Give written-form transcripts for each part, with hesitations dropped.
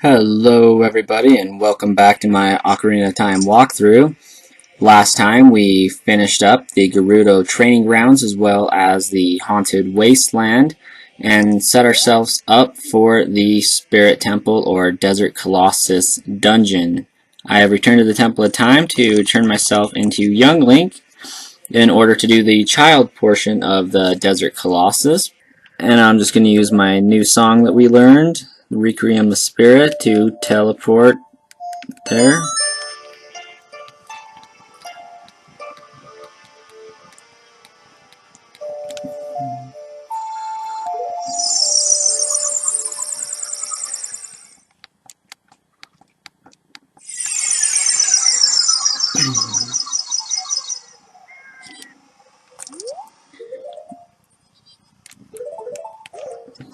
Hello everybody and welcome back to my Ocarina of Time walkthrough. Last time we finished up the Gerudo training grounds as well as the Haunted Wasteland and set ourselves up for the Spirit Temple or Desert Colossus dungeon. I have returned to the Temple of Time to turn myself into Young Link in order to do the child portion of the Desert Colossus. And I'm just going to use my new song that we learned, Requiem the Spirit, to teleport there.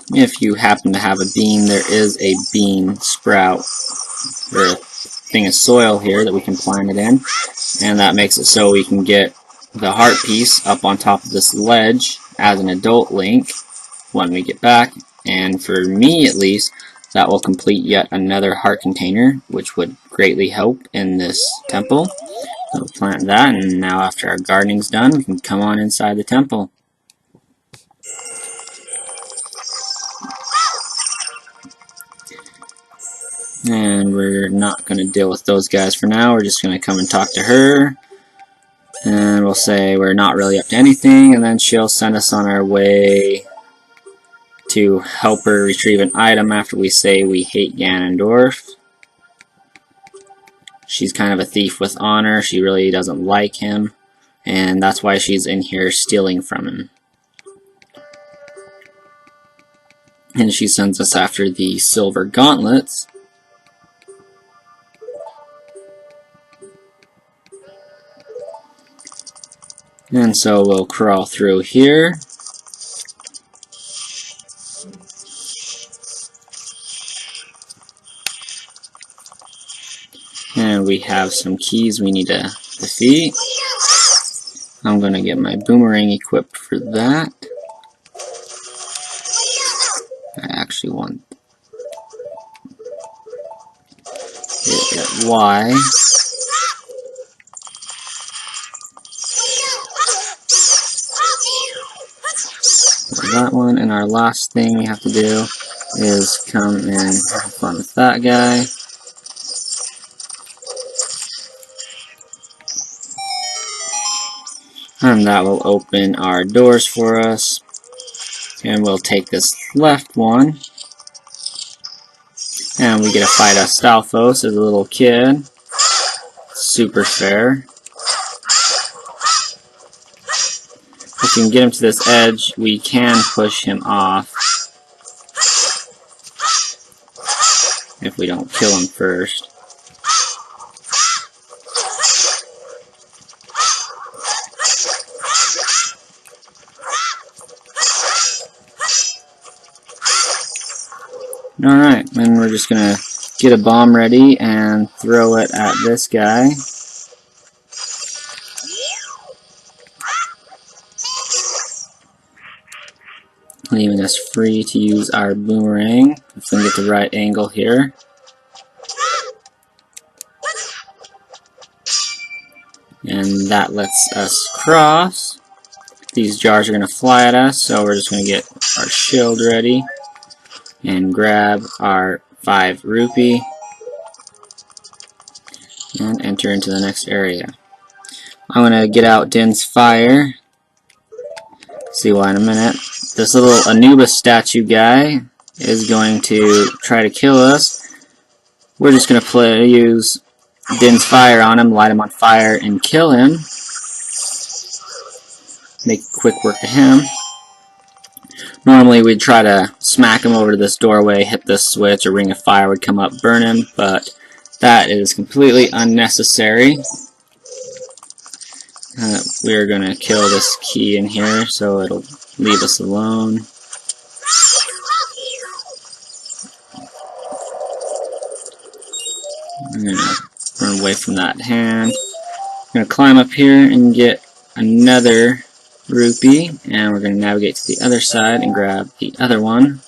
If you happen to have a bean, there is a bean sprout or a thing of soil here that we can plant it in, and that makes it so we can get the heart piece up on top of this ledge as an adult Link when we get back. And for me at least, that will complete yet another heart container, which would greatly help in this temple. So we'll plant that, and now after our gardening's done, we can come on inside the temple. And we're not going to deal with those guys for now. We're just going to come and talk to her. And we'll say we're not really up to anything. And then she'll send us on our way to help her retrieve an item after we say we hate Ganondorf. She's kind of a thief with honor. She really doesn't like him. And that's why she's in here stealing from him. And she sends us after the silver gauntlets. And so we'll crawl through here. And we have some keys we need to defeat. I'm going to get my boomerang equipped for that. I actually want it at Y. That one, and our last thing we have to do is come and have fun with that guy. And that will open our doors for us. And we'll take this left one. And we get to fight Astolphos as a little kid. Super fair. If we can get him to this edge, we can push him off. If we don't kill him first. Alright, and we're just gonna get a bomb ready and throw it at this guy. Leaving us free to use our boomerang if we can get the right angle here. And that lets us cross. These jars are going to fly at us, so we're just going to get our shield ready and grab our 5 rupee and enter into the next area. I'm going to get out Din's fire. See why in a minute. This little Anubis statue guy is going to try to kill us. We're just going to use Din's fire on him, light him on fire, and kill him. Make quick work of him. Normally we'd try to smack him over to this doorway, hit this switch, a ring of fire would come up, burn him, but that is completely unnecessary. We're going to kill this key in here so it'll leave us alone. I'm going to run away from that hand. I'm going to climb up here and get another rupee, and we're going to navigate to the other side and grab the other one.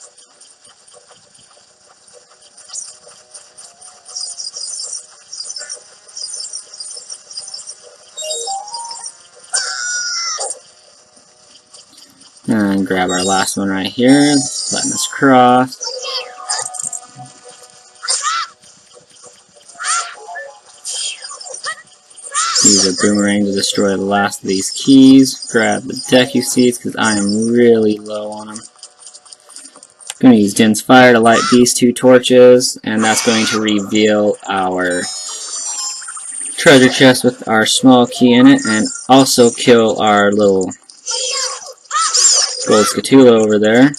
And grab our last one right here, letting us cross. Use a boomerang to destroy the last of these keys. Grab the Deku Seeds because I am really low on them. Going to use Din's Fire to light these 2 torches, and that's going to reveal our treasure chest with our small key in it, and also kill our little gold scatula over there.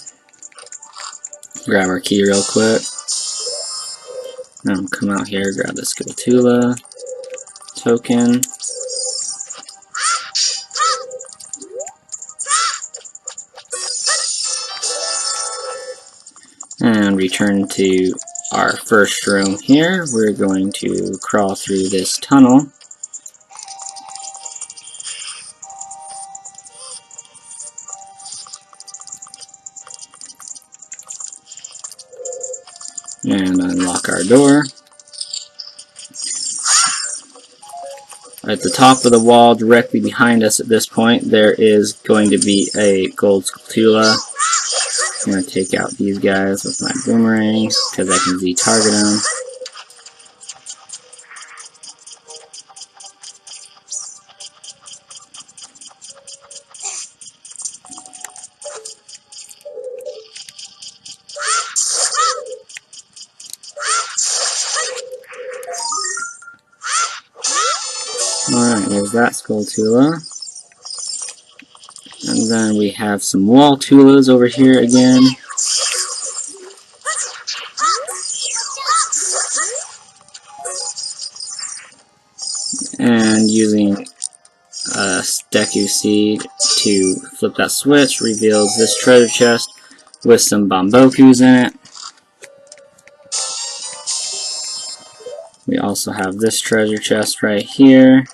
Grab our key real quick. Now come out here, grab the scatula token. And return to our first room here. We're going to crawl through this tunnel. And unlock our door. At the top of the wall, directly behind us at this point, there is going to be a gold scatula. I'm going to take out these guys with my boomerang because I can Z-target them. Alright, there's that Skulltula. And then we have some wall tulas over here again. And using a Deku Seed to flip that switch reveals this treasure chest with some Bambokus in it. We also have this treasure chest right here.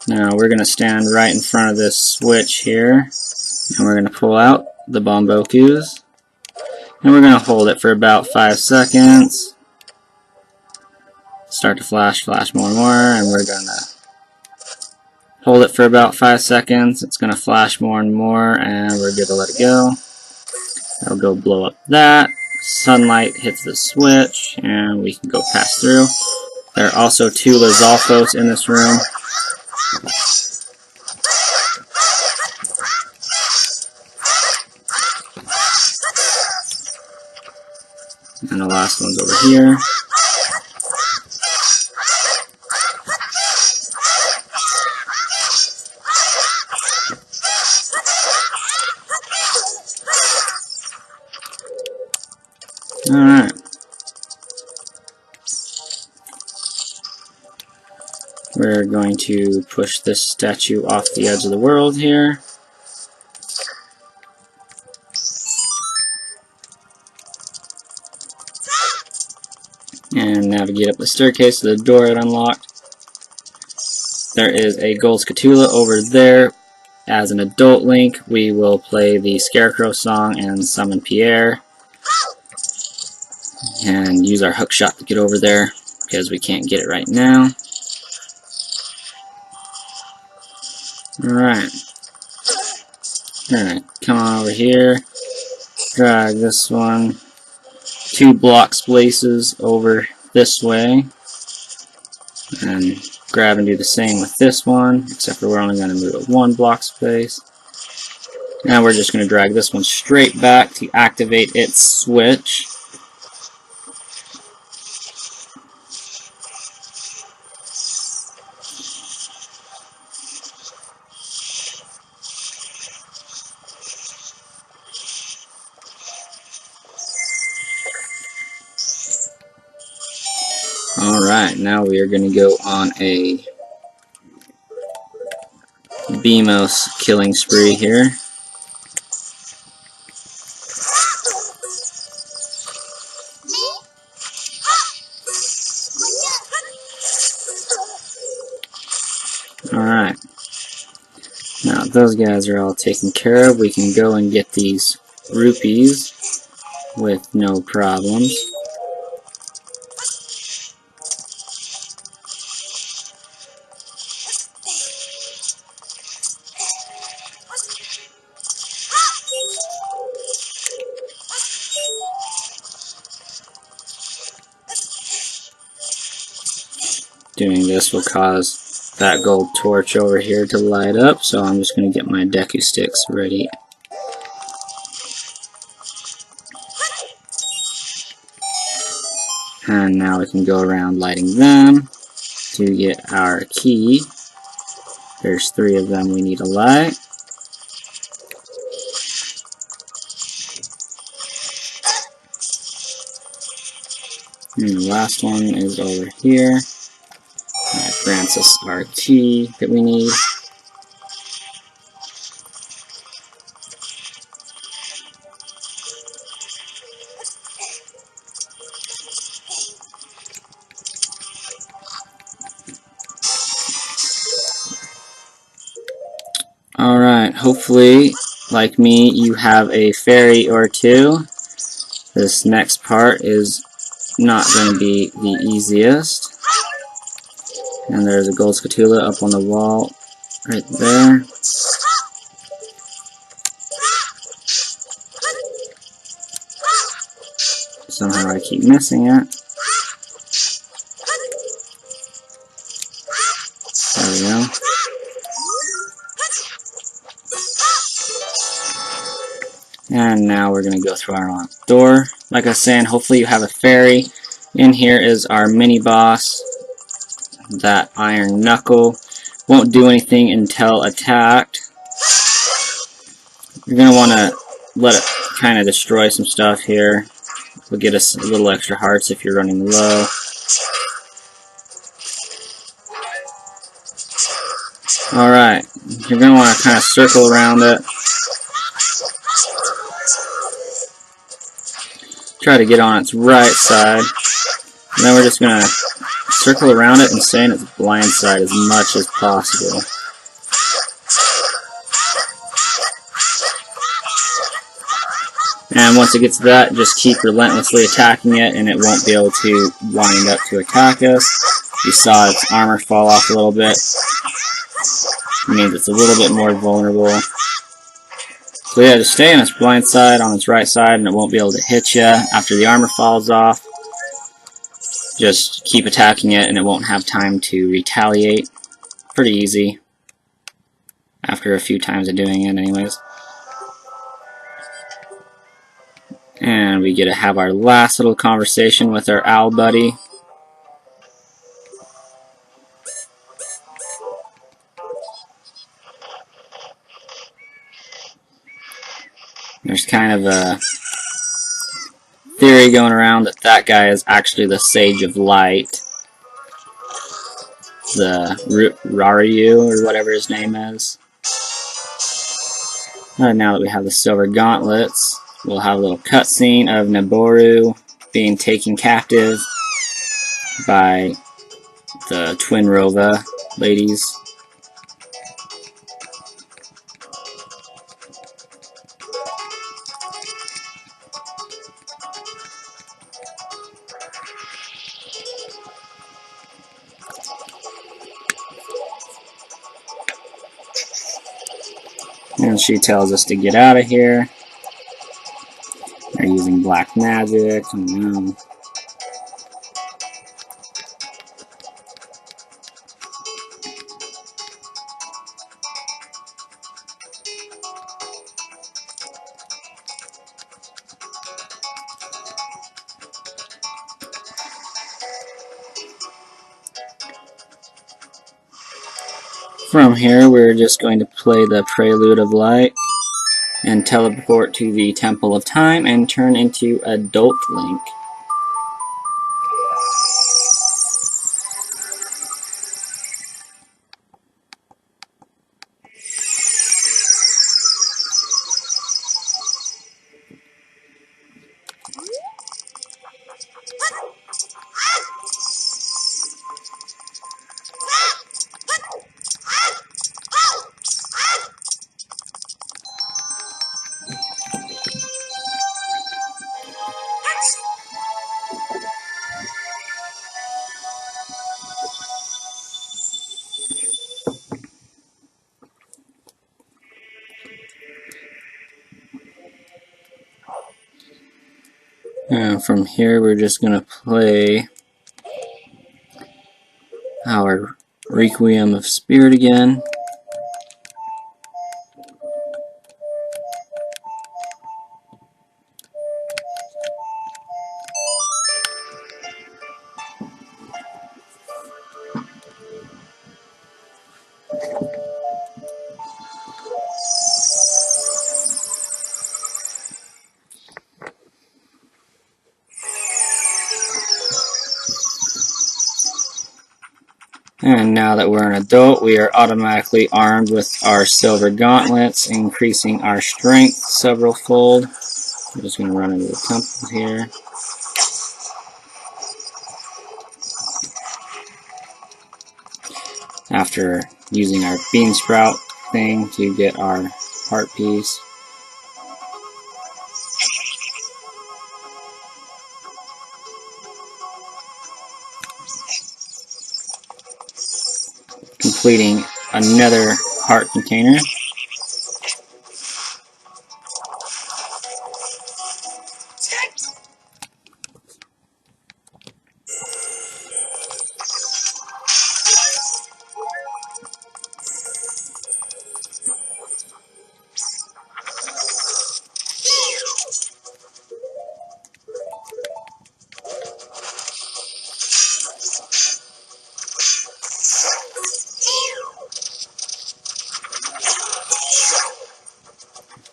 Now we're going to stand right in front of this switch here, and we're going to pull out the Bambokus, and we're going to hold it for about 5 seconds. Start to flash more and more, and we're going to hold it for about 5 seconds. It's going to flash more and more, and we're good to let it go. That'll go blow up that. Sunlight hits the switch, and we can go pass through. There are also 2 Lizalfos in this room. And the last one's over here. Alright. We're going to push this statue off the edge of the world here. And navigate up the staircase to the door it unlocked. There is a gold scatula over there. As an adult Link, we will play the Scarecrow song and summon Pierre. And use our hook shot to get over there, because we can't get it right now. Alright. Alright, come on over here. Drag this one 2 block spaces over this way. And grab and do the same with this one, except for we're only going to move it 1 block space. Now we're just going to drag this one straight back to activate its switch. Alright, now we are going to go on a Beamos killing spree here. Alright. Now those guys are all taken care of. We can go and get these rupees with no problems. Doing this will cause that gold torch over here to light up, so I'm just going to get my Deku sticks ready. And now we can go around lighting them to get our key. There's 3 of them we need to light. And the last one is over here. That grants us our key that we need. Alright, hopefully, like me, you have a fairy or 2. This next part is not going to be the easiest. And there's a gold scatula up on the wall right there. Somehow I keep missing it. There we go. And now we're going to go through our locked door. Like I was saying, hopefully you have a fairy. In here is our mini boss. That iron knuckle. Won't do anything until attacked. You're going to want to let it kind of destroy some stuff here. We'll get us a little extra hearts if you're running low. Alright, you're going to want to kind of circle around it. Try to get on its right side. And then we're just going to circle around it and stay in its blind side as much as possible. And once it gets to that, just keep relentlessly attacking it and it won't be able to wind up to attack us. You saw its armor fall off a little bit. It means it's a little bit more vulnerable. So yeah, just stay on its blind side, on its right side, and it won't be able to hit you after the armor falls off. Just keep attacking it and it won't have time to retaliate. Pretty easy. After a few times of doing it anyways. And we get to have our last little conversation with our owl buddy. There's kind of a theory going around that that guy is actually the Sage of Light. The Raryu, or whatever his name is. Now that we have the silver gauntlets, we'll have a little cutscene of Naboru being taken captive by the Twin Rova ladies. And she tells us to get out of here. They're using black magic. I don't know. From here, we're just going to play the Prelude of Light and teleport to the Temple of Time and turn into Adult Link. And from here, we're just going to play our Requiem of Spirit again. And now that we're an adult, we are automatically armed with our silver gauntlets, increasing our strength several fold. I'm just going to run into the temple here. After using our bean sprout thing to get our heart piece. Completing another heart container.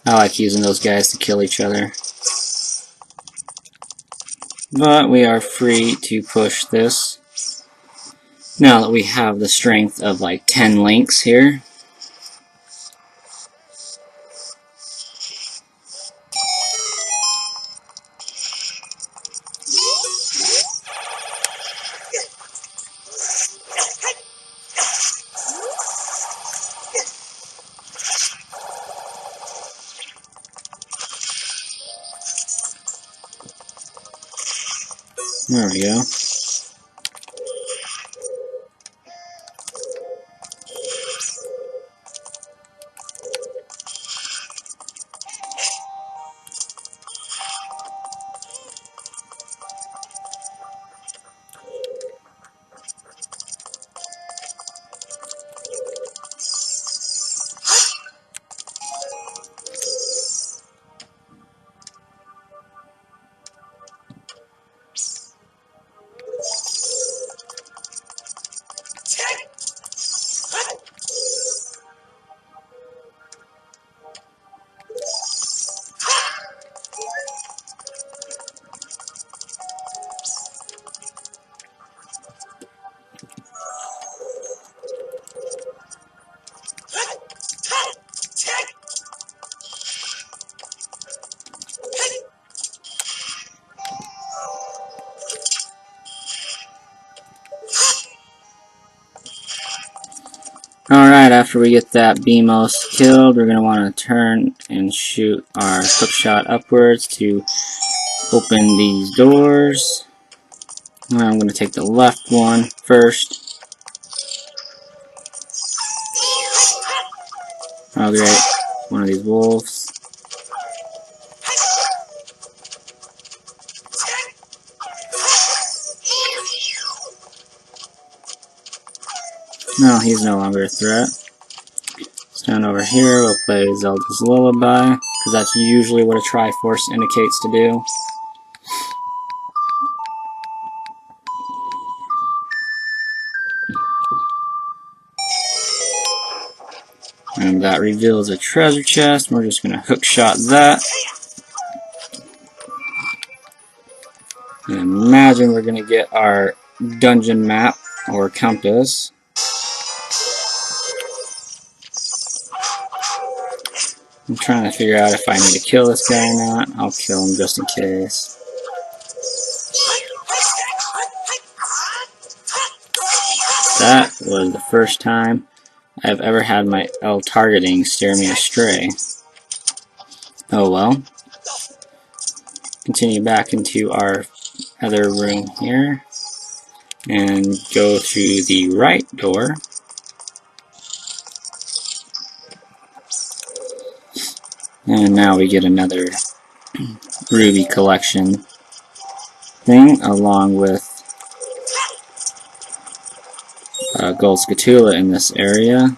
I like using those guys to kill each other. But we are free to push this. Now that we have the strength of like 10 links here. There we go. Alright, after we get that Beamos killed, we're going to want to turn and shoot our hookshot upwards to open these doors. I'm going to take the left one first. Oh great, one of these wolves. No, he's no longer a threat. Stand over here, we'll play Zelda's Lullaby, because that's usually what a Triforce indicates to do. And that reveals a treasure chest, we're just going to hookshot that. And imagine we're going to get our dungeon map, or compass. I'm trying to figure out if I need to kill this guy or not. I'll kill him just in case. That was the first time I've ever had my L targeting steer me astray. Oh well. Continue back into our other room here. And go to the right door. And now we get another ruby collection thing along with gold scatula in this area.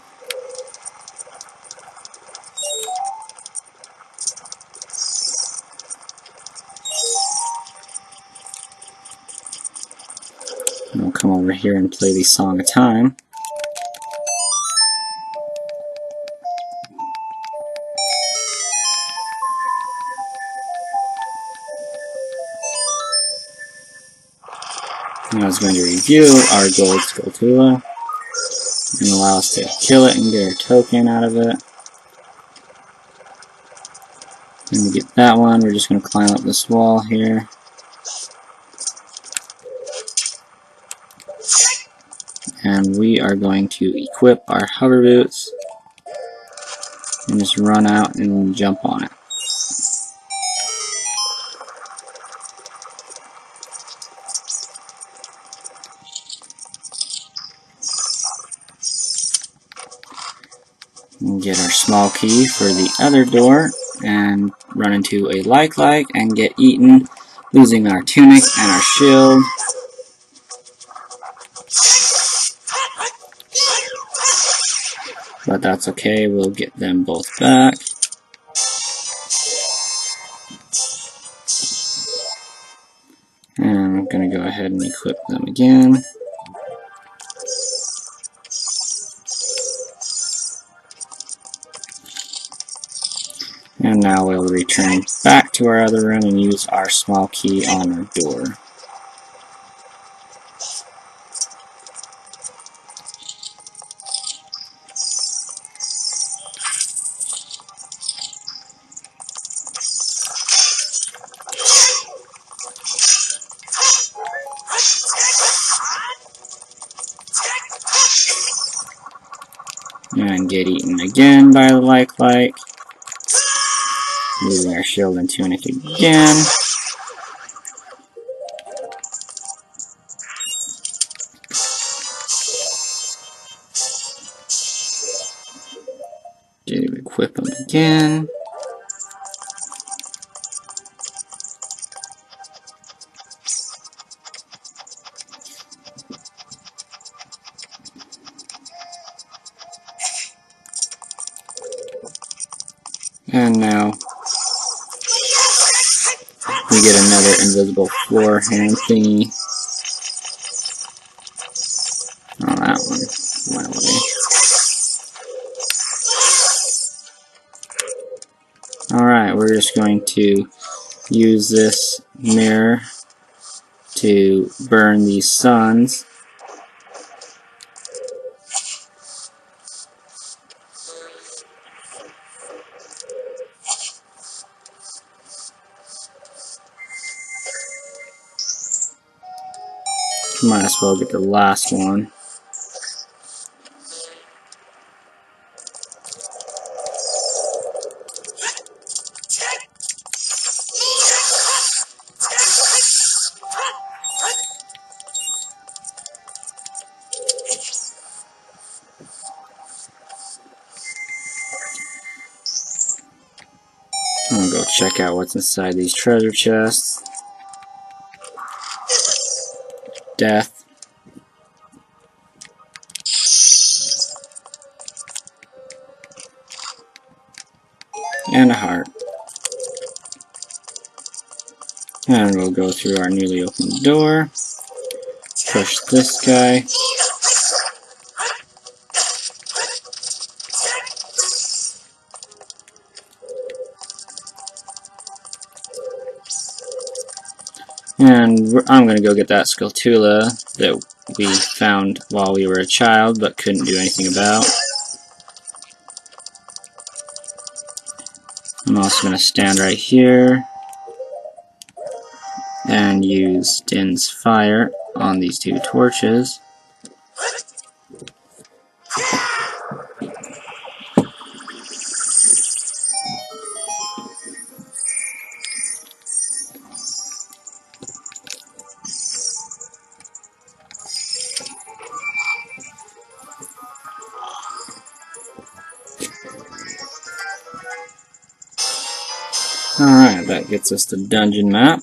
And we'll come over here and play the Song of Time. Now it's going to review our gold scatula and allow us to kill it and get our token out of it. And to get that one, we're just going to climb up this wall here. And we are going to equip our hover boots and just run out and jump on it. And get our small key for the other door and run into a like and get eaten, losing our tunic and our shield. But that's okay, we'll get them both back. And I'm going to go ahead and equip them again. And now we'll return back to our other room and use our small key on our door. And get eaten again by the like. Losing our shield and tunic again. Equip them again. And now we get another invisible floor hand thingy. Oh, that one went away. Alright, we're just going to use this mirror to burn these suns. Might as well get the last one. I'm gonna go check out what's inside these treasure chests. Death. And a heart. And we'll go through our newly opened door. Push this guy. And I'm going to go get that Scatula that we found while we were a child but couldn't do anything about. I'm also going to stand right here and use Din's Fire on these two torches. Alright, that gets us the dungeon map.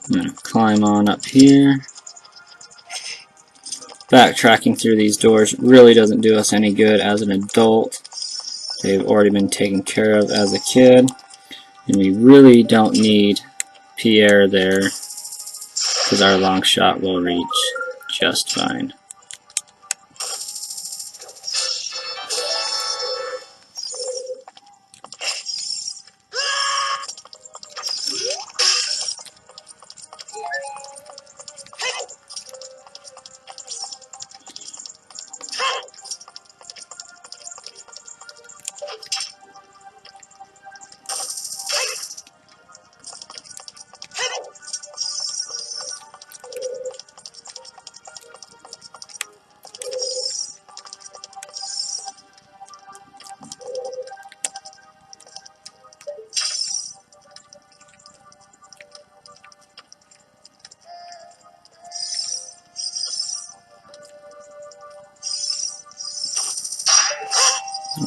I'm going to climb on up here. Backtracking through these doors really doesn't do us any good as an adult. They've already been taken care of as a kid. And we really don't need Pierre there, because our long shot will reach just fine.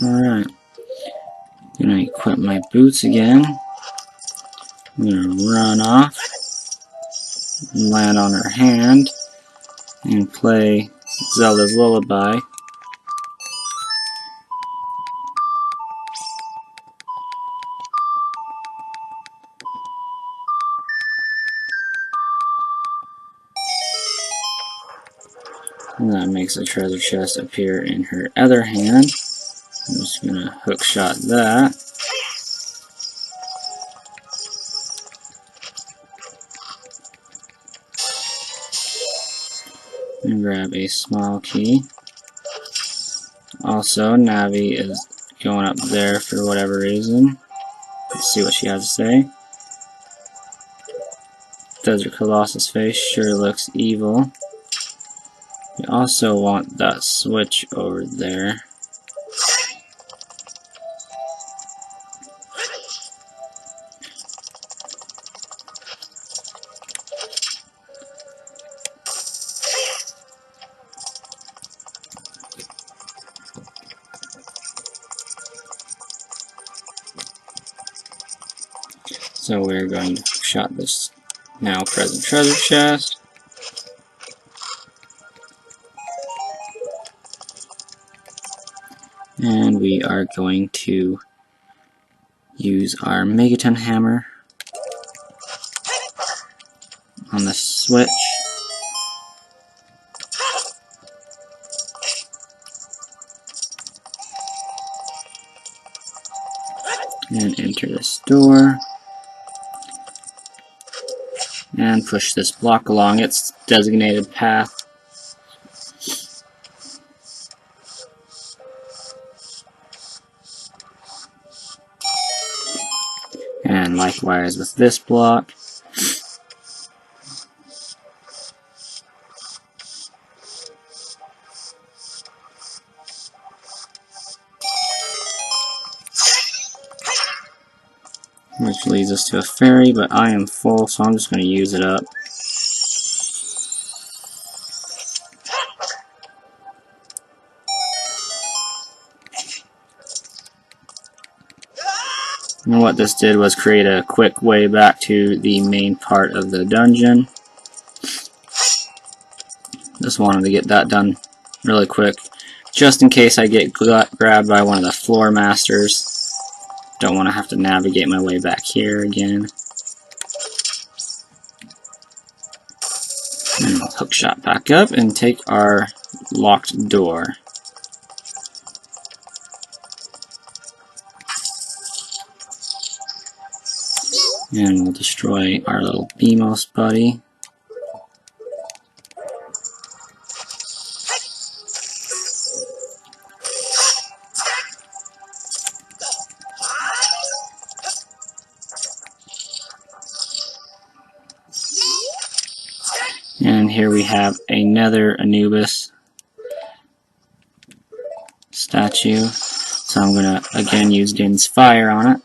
Alright, I'm going to equip my boots again. I'm going to run off, land on her hand, and play Zelda's Lullaby. And that makes a treasure chest appear in her other hand. I'm just going to hook shot that. And grab a small key. Also, Navi is going up there for whatever reason. Let's see what she has to say. Desert Colossus face sure looks evil. We also want that switch over there. So we're going to shot this now present treasure chest. And we are going to use our Megaton hammer on the switch. And enter this door. And push this block along its designated path. And likewise with this block. Which leads us to a fairy, but I am full, so I'm just going to use it up. And what this did was create a quick way back to the main part of the dungeon. Just wanted to get that done really quick, just in case I get grabbed by one of the floor masters. Don't want to have to navigate my way back here again. And we'll hook shot back up and take our locked door. And we'll destroy our little Beamos buddy. And here we have another Anubis statue. So I'm going to again use Din's Fire on it.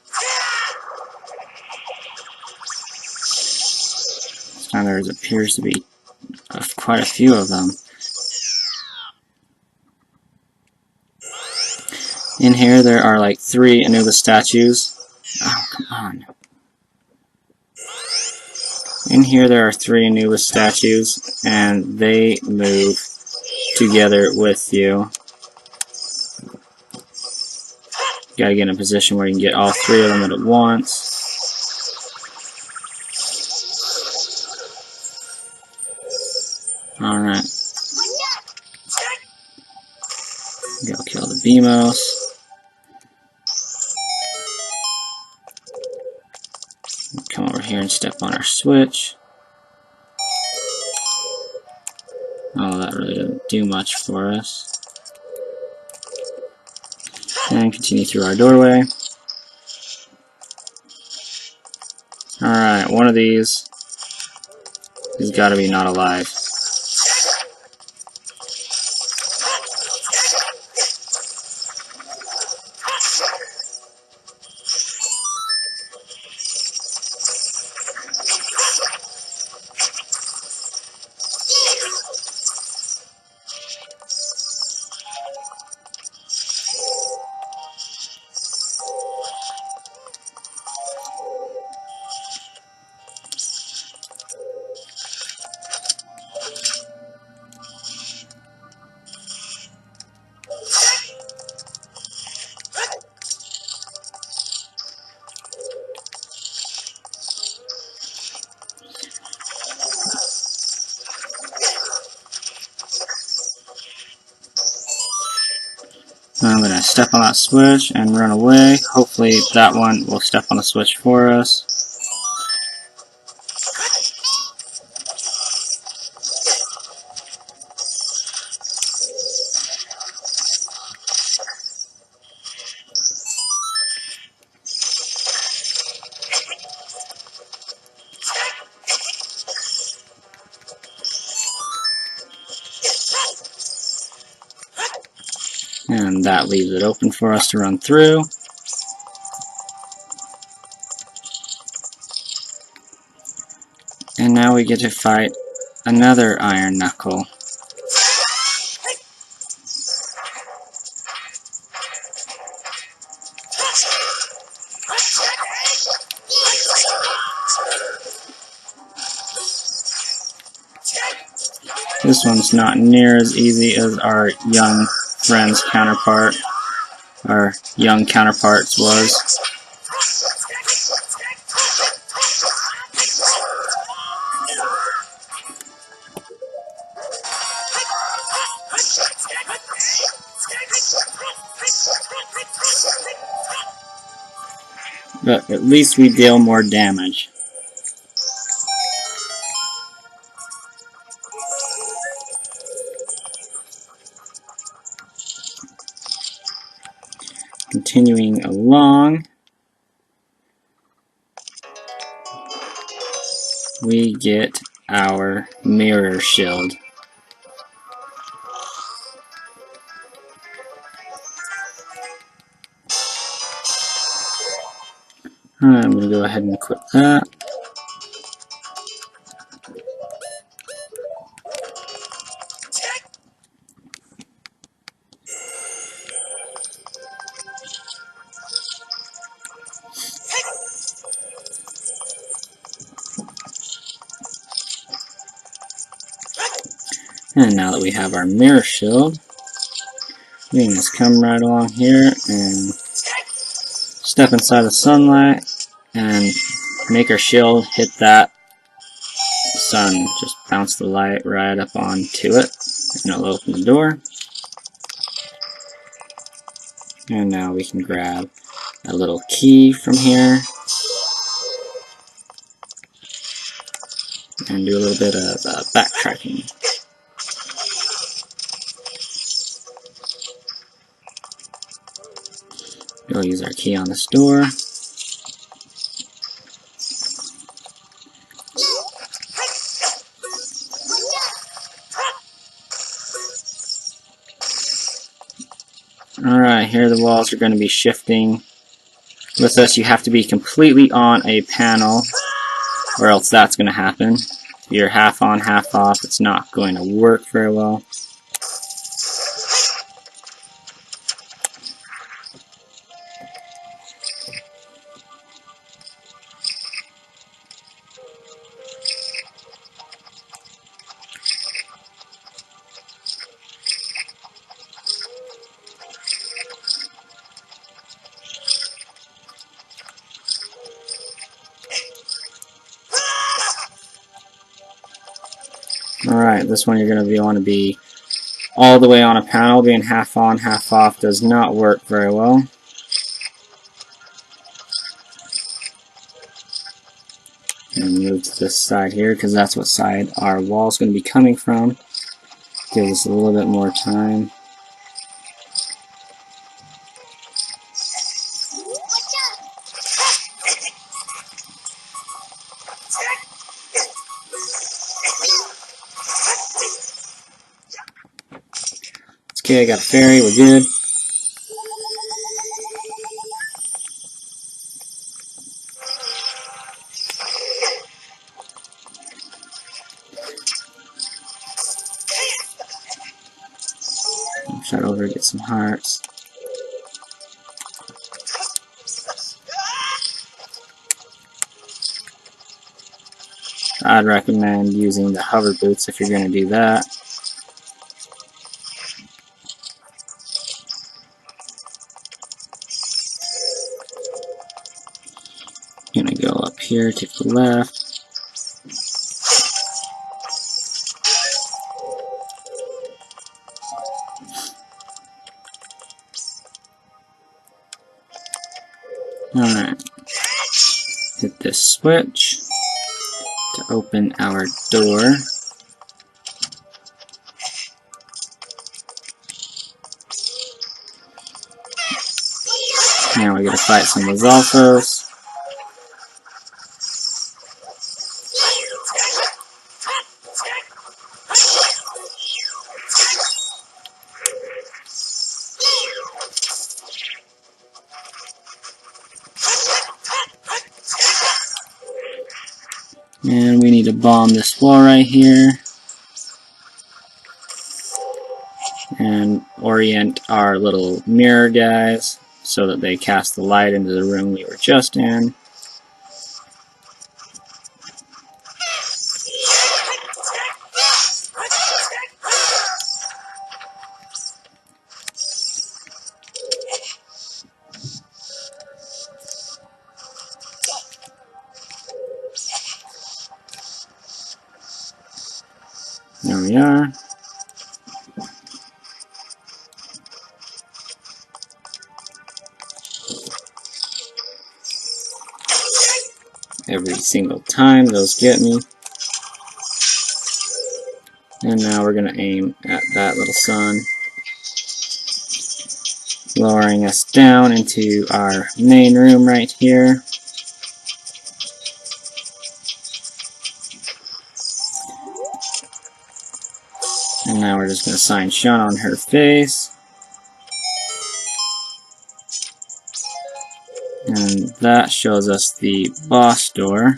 Now there appears to be quite a few of them. In here there are like 3 Anubis statues. Oh, come on. In here there are 3 Anubis statues, and they move together with you. You gotta get in a position where you can get all 3 of them at once. Alright. Go kill the Beamos. Come over here and step on our switch. Oh, that really doesn't do much for us. And continue through our doorway. Alright, one of these has got to be not alive. I'm going to step on that switch and run away. Hopefully that one will step on the switch for us. And that leaves it open for us to run through. And now we get to fight another Iron Knuckle. This one's not near as easy as our young friend's counterpart, our young counterparts was. But at least we deal more damage. Continuing along, we get our mirror shield. Alright, I'm going to go ahead and equip that. And now that we have our mirror shield, we can just come right along here and step inside the sunlight and make our shield hit that sun. Just bounce the light right up onto it, and it'll open the door. And now we can grab a little key from here and do a little bit of backtracking. We'll use our key on this door. Alright, here the walls are going to be shifting. With this, you have to be completely on a panel, or else that's going to happen. If you're half on, half off, it's not going to work very well. Alright, this one you're going to want to be all the way on a panel. Being half on, half off does not work very well. And move to this side here, because that's what side our wall is going to be coming from. Gives us a little bit more time. Okay, I got a fairy, we're good. Shot over, get some hearts. I'd recommend using the hover boots if you're going to do that. I'm going to go up here, take the left. Alright. Hit this switch to open our door. Now we're going to fight some Colossus. And we need to bomb this wall right here. And orient our little mirror guys so that they cast the light into the room we were just in. There we are. Every single time those get me. And now we're going to aim at that little sun, lowering us down into our main room right here. And now we're just going to sign Shun on her face. And that shows us the boss door.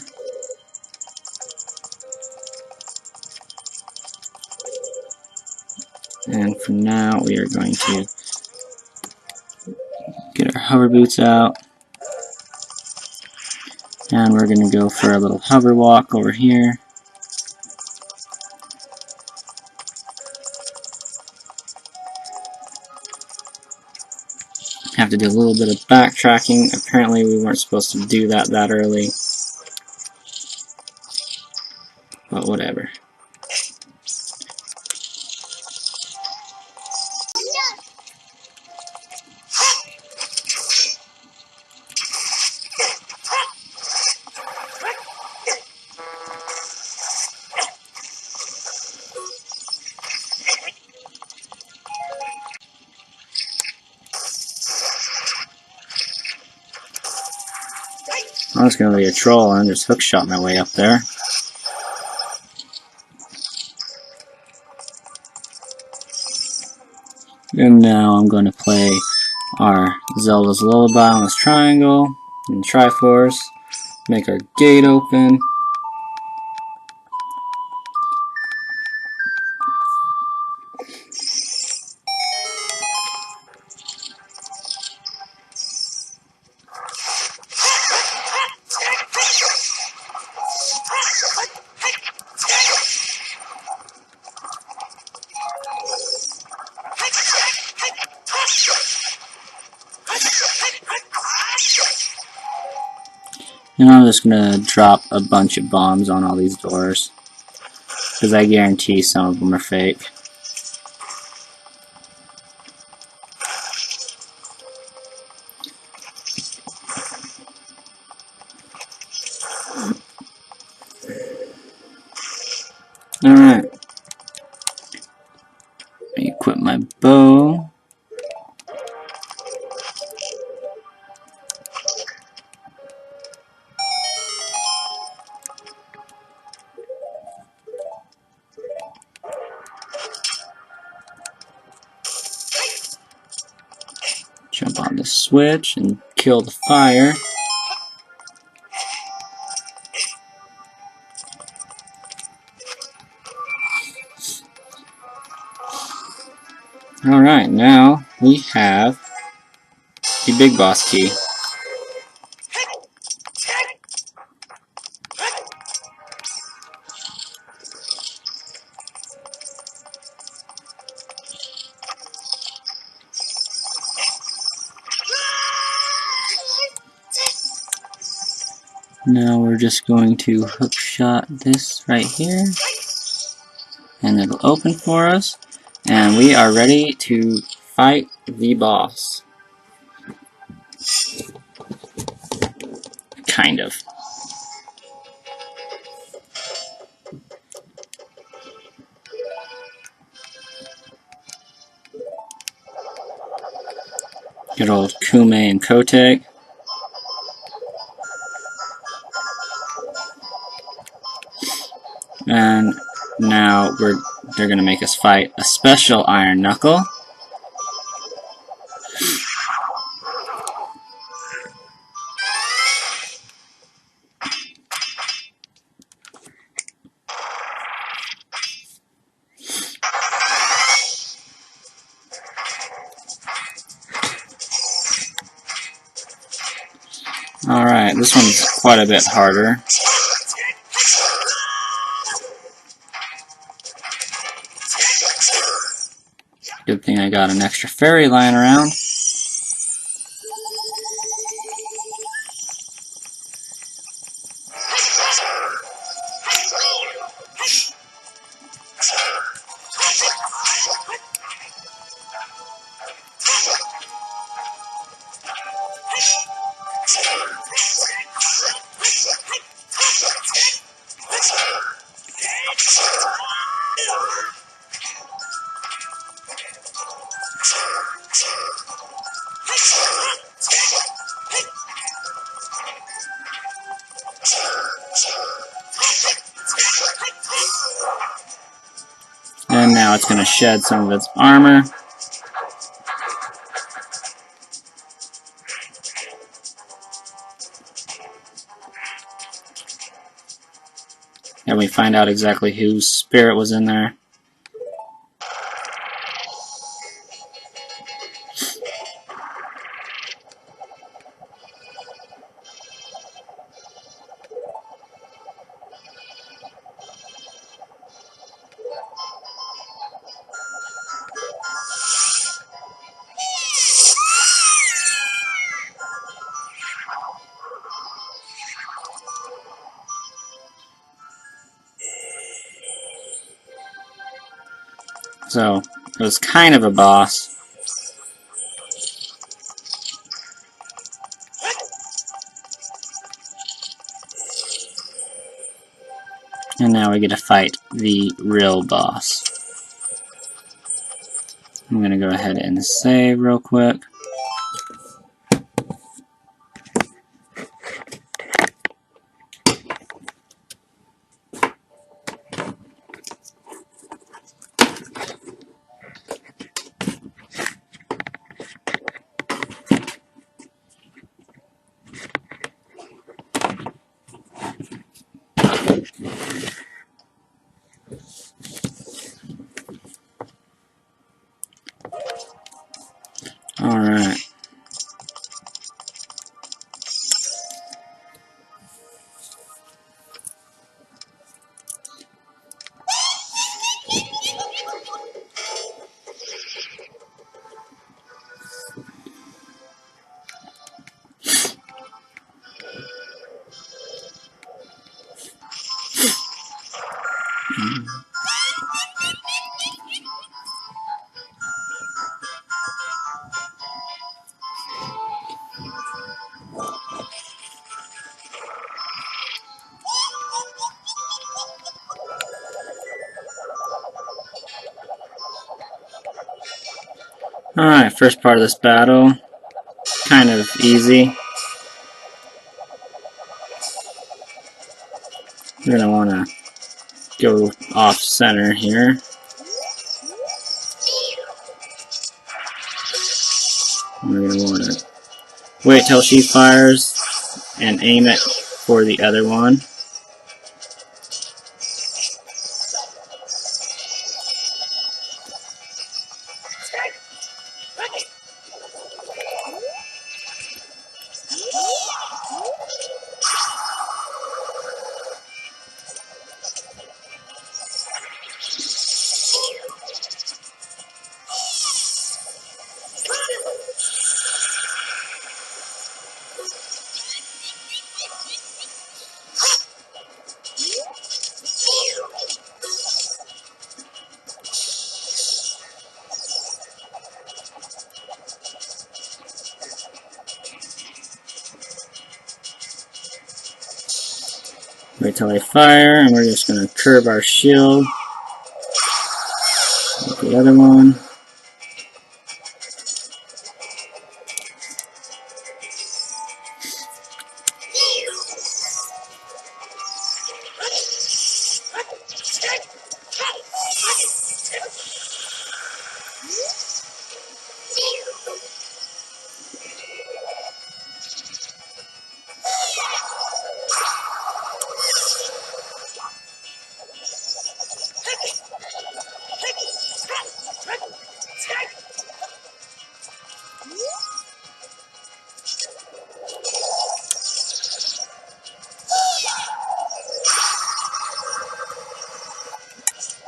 And for now, we are going to get our hover boots out. And we're going to go for a little hover walk over here. Have to do a little bit of backtracking. Apparently we weren't supposed to do that early. But whatever. I was going to be a troll and just hookshot my way up there. And now I'm going to play our Zelda's Lullaby on this triangle and Triforce. Make our gate open. And I'm just going to drop a bunch of bombs on all these doors. because I guarantee some of them are fake. Alright. Equip my bow. Jump on the switch and kill the fire. Alright, now we have the big boss key. Now we're just going to hook shot this right here, and it'll open for us, and we are ready to fight the boss. Kind of. Good old Kume and Kotek. And now they're gonna make us fight a special Iron Knuckle. Alright, this one's quite a bit harder. Good thing I got an extra fairy lying around. And now it's going to shed some of its armor. And we find out exactly whose spirit was in there. So, it was kind of a boss. And now we get to fight the real boss. I'm going to go ahead and save real quick. Alright. Alright, first part of this battle, kind of easy. You're going to want to go off center here. We're going to want to wait till she fires and aim it for the other one. Wait till I fire, and we're just going to curve our shield with the other one.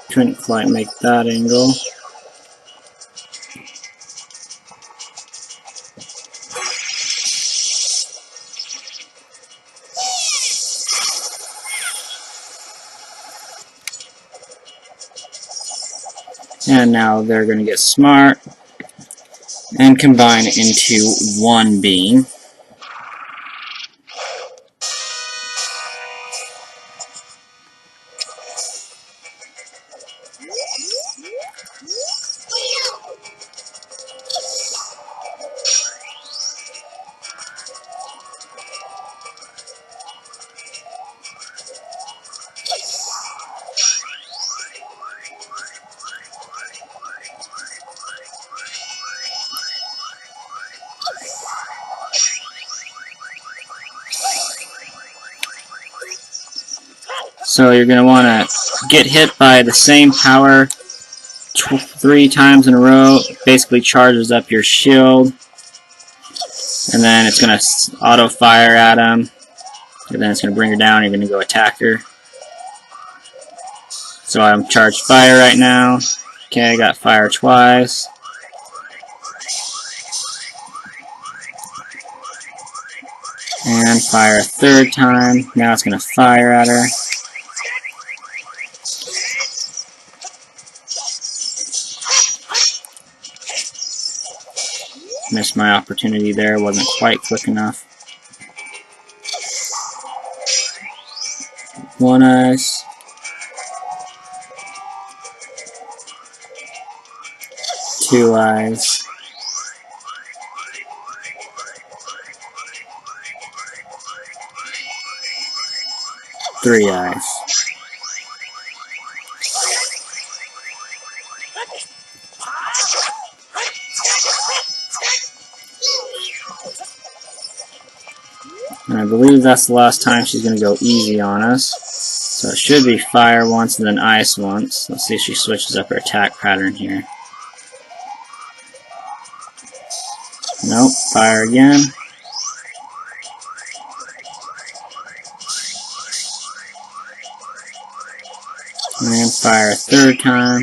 Couldn't quite make that angle. And now they're going to get smart and combine into one beam. So you're going to want to get hit by the same power 3 times in a row. Basically charges up your shield. And then it's going to auto fire at him. And then it's going to bring her down. You're going to go attack her. So I'm charged fire right now. Okay, I got fire twice. And fire a third time. Now it's going to fire at her. Missed my opportunity there, wasn't quite quick enough. One ice. Two eyes. Three eyes. And I believe that's the last time she's going to go easy on us. So it should be fire once and then ice once. Let's see if she switches up her attack pattern here. Nope, fire again. And fire a third time.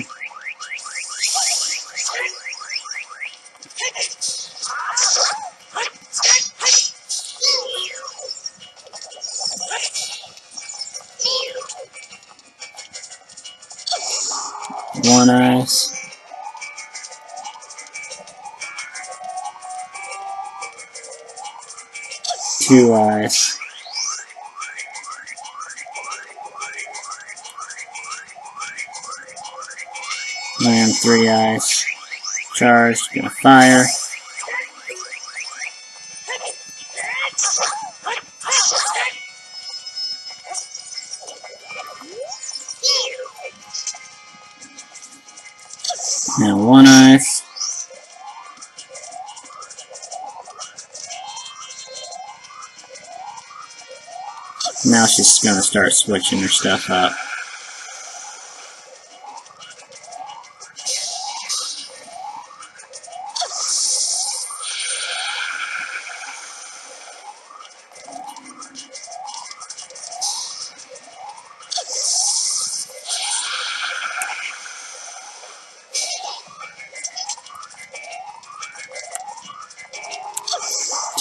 One ice. Two ice. And three ice. charged, gonna fire. Now one ice. Now she's gonna start switching her stuff up.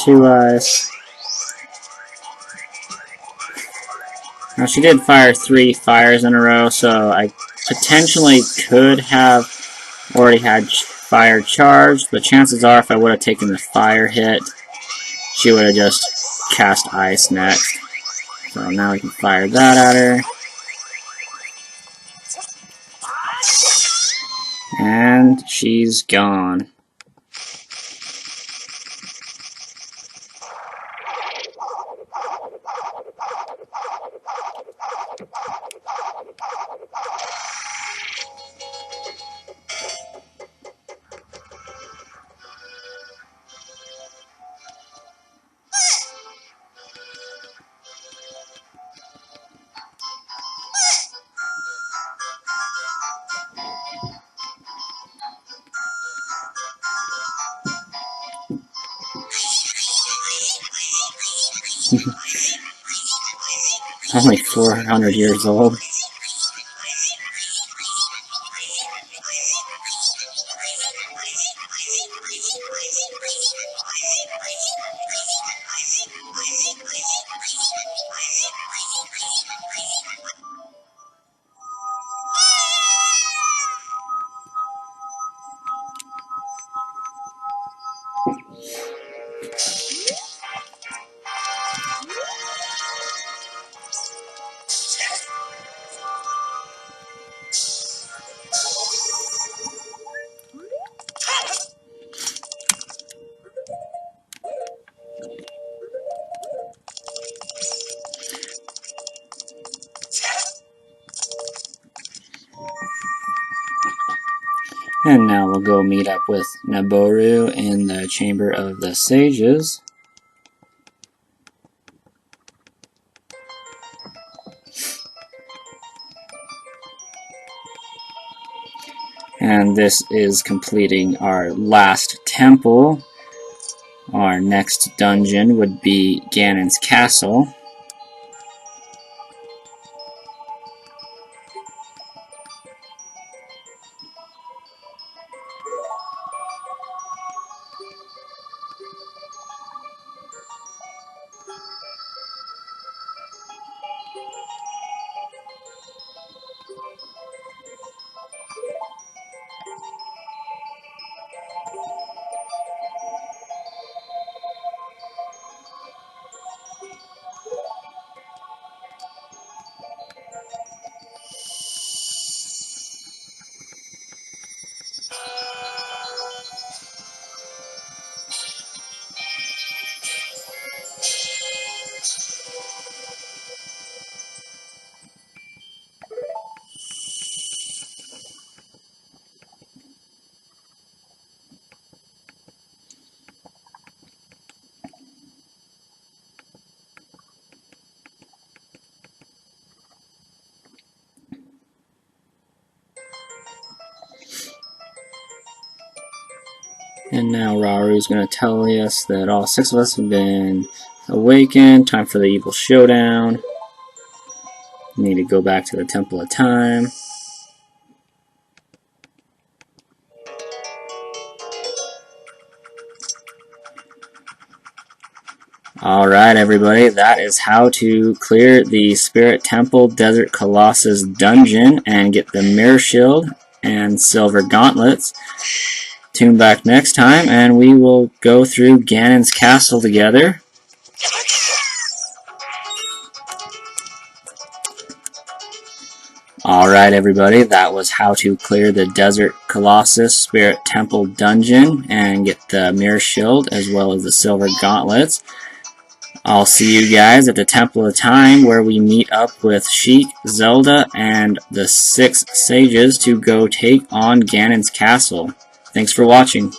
Two ice. Now she did fire 3 fires in a row, so I potentially could have already had fire charged, but chances are if I would have taken the fire hit, she would have just cast ice next. So now we can fire that at her. And she's gone. Only 400 years old. And now we'll go meet up with Naboru in the Chamber of the Sages. And this is completing our last temple. Our next dungeon would be Ganon's Castle. And now Raru's going to tell us that all 6 of us have been awakened. Time for the evil showdown. We need to go back to the Temple of Time. Alright everybody, that is how to clear the Spirit Temple Desert Colossus dungeon and get the Mirror Shield and Silver Gauntlets. Tune back next time and we will go through Ganon's Castle together. Alright everybody, that was how to clear the Desert Colossus Spirit Temple Dungeon and get the Mirror Shield as well as the Silver Gauntlets. I'll see you guys at the Temple of Time where we meet up with Sheik, Zelda, and the 6 sages to go take on Ganon's castle. Thanks for watching.